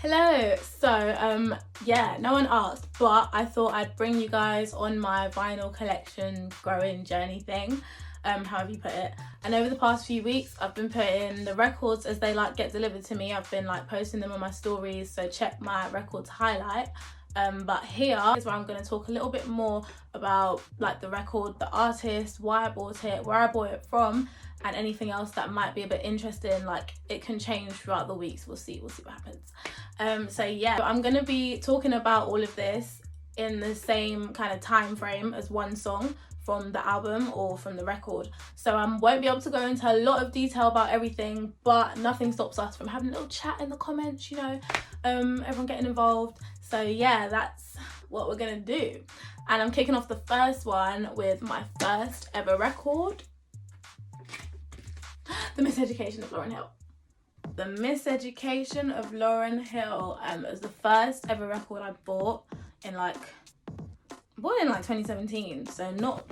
Hello. Yeah, no one asked, but I thought I'd bring you guys on my vinyl collection growing journey thing, however you put it. And over the past few weeks, I've been putting the records as they get delivered to me. I've been posting them on my stories, so check my records highlight. But here is where I'm going to talk a little bit more about the record, the artist, why I bought it, where I bought it from, and anything else that might be a bit interesting. It can change throughout the weeks. We'll see what happens. So I'm going to be talking about all of this in the same kind of time frame as one song from the album or from the record. So I won't be able to go into a lot of detail about everything, but nothing stops us from having a little chat in the comments, everyone getting involved. So that's what we're gonna do. And I'm kicking off the first one with my first ever record, The Miseducation of Lauryn Hill. The Miseducation of Lauryn Hill was the first ever record I bought in 2017, so not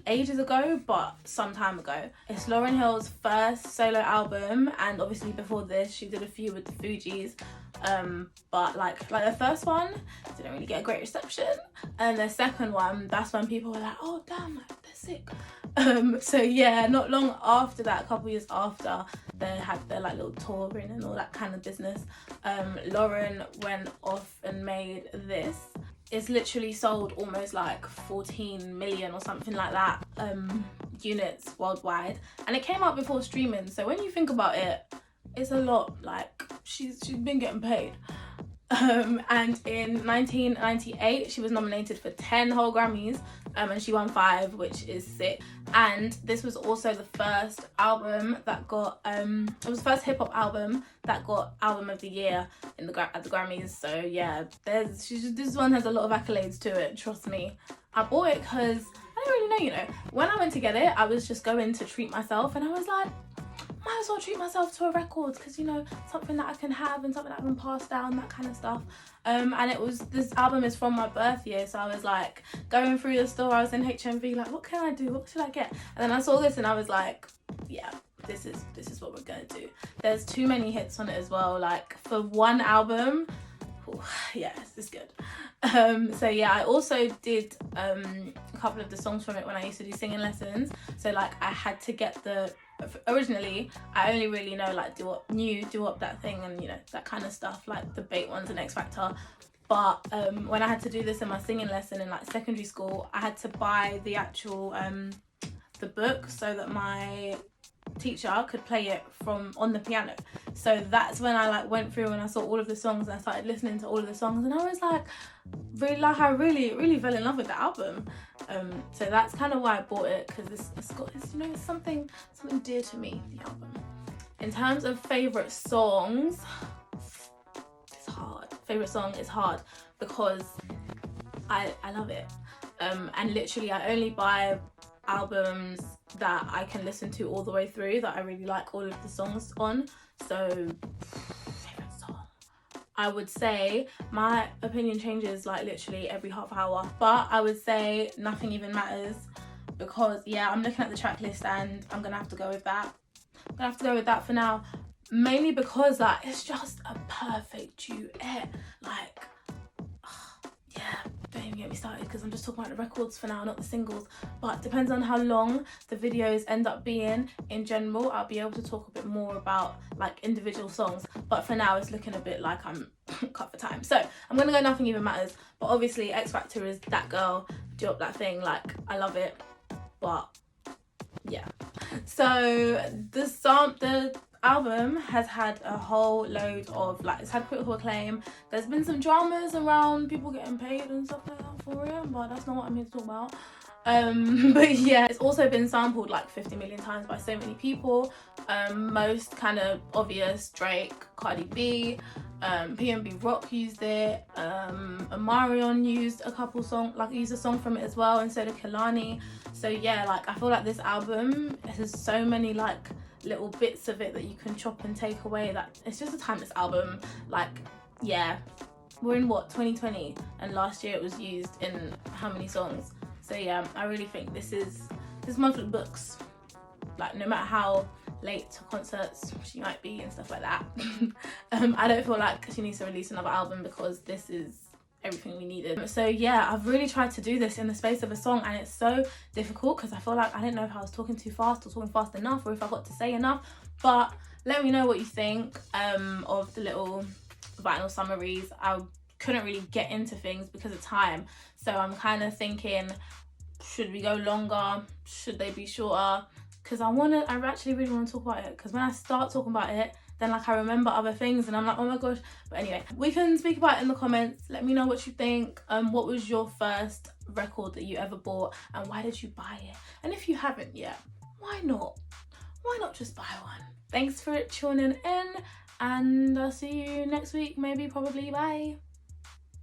ages ago, but some time ago. It's Lauryn Hill's first solo album, and obviously before this she did a few with the Fugees, but the first one didn't really get a great reception, and the second one, that's when people were like, oh damn, they're sick. Not long after that, a couple years after they had their little touring and all that kind of business, Lauryn went off and made this. It's literally sold almost 14 million or something like that units worldwide, and it came out before streaming, so when you think about it, it's a lot. She's been getting paid. And in 1998 she was nominated for 10 whole Grammys, and she won 5, which is sick. And this was also the first album that got it was the first hip-hop album that got album of the year at the Grammys. So this one has a lot of accolades to it, trust me. I bought it because I don't really know, when I went to get it, I was just going to treat myself, and I was like, might as well treat myself to a record, because something that I can have and something that I can pass down, that kind of stuff. And this album is from my birth year, so I was going through the store, I was in HMV, what can I do, what should I get? And then I saw this and I was like, yeah, this is what we're gonna do. There's too many hits on it as well, for one album. Yes, it's good. I also did a couple of the songs from it when I used to do singing lessons, so I had to get originally I only really know Do Up That Thing and that kind of stuff, the Bait Ones and X Factor. But when I had to do this in my singing lesson in secondary school, I had to buy the actual the book so that my teacher could play it on the piano. So that's when I went through and I saw all of the songs, and I started listening to all of the songs, and I was I really fell in love with the album. So that's kind of why I bought it, because it's something dear to me, the album. In terms of favorite songs, it's hard. Favorite song is hard because I love it, and literally I only buy albums that I can listen to all the way through, that I really like all of the songs on. So favorite song, I would say, my opinion changes literally every half hour, but I would say Nothing Even Matters, because I'm looking at the track list and I'm gonna have to go with that. I'm gonna have to go with that for now, mainly because it's just a perfect duet. Don't even get me started, because I'm just talking about the records for now, not the singles. But depends on how long the videos end up being. In general, I'll be able to talk a bit more about individual songs, but for now it's looking a bit like I'm cut for time. So I'm gonna go Nothing Even Matters, but obviously X Factor is That Girl, Do Up That Thing. I love it. But so the album has had a whole load of it's had critical acclaim. There's been some dramas around people getting paid and stuff like that for it, but that's not what I'm here to talk about. But it's also been sampled 50 million times by so many people. Most kind of obvious: Drake, Cardi B, PNB Rock used it, Omarion used a couple songs, used a song from it as well, and so did Kehlani. So I feel this album has so many little bits of it that you can chop and take away, that it's just a timeless album. We're in 2020, and last year it was used in how many songs? So I really think this month of books. No matter how late to concerts she might be and stuff like that. I don't feel like she needs to release another album because this is everything we needed. So yeah, I've really tried to do this in the space of a song, and it's so difficult because I feel like I didn't know if I was talking too fast or talking fast enough, or if I got to say enough. But let me know what you think of the little vinyl summaries. I couldn't really get into things because of time, so I'm kind of thinking, should we go longer, should they be shorter? Because I actually really want to talk about it, because when I start talking about it, then like I remember other things and I'm like, oh my gosh. But anyway, we can speak about it in the comments. Let me know what you think. What was your first record that you ever bought, and why did you buy it? And if you haven't yet, why not just buy one? Thanks for tuning in, and I'll see you next week, maybe, probably. Bye.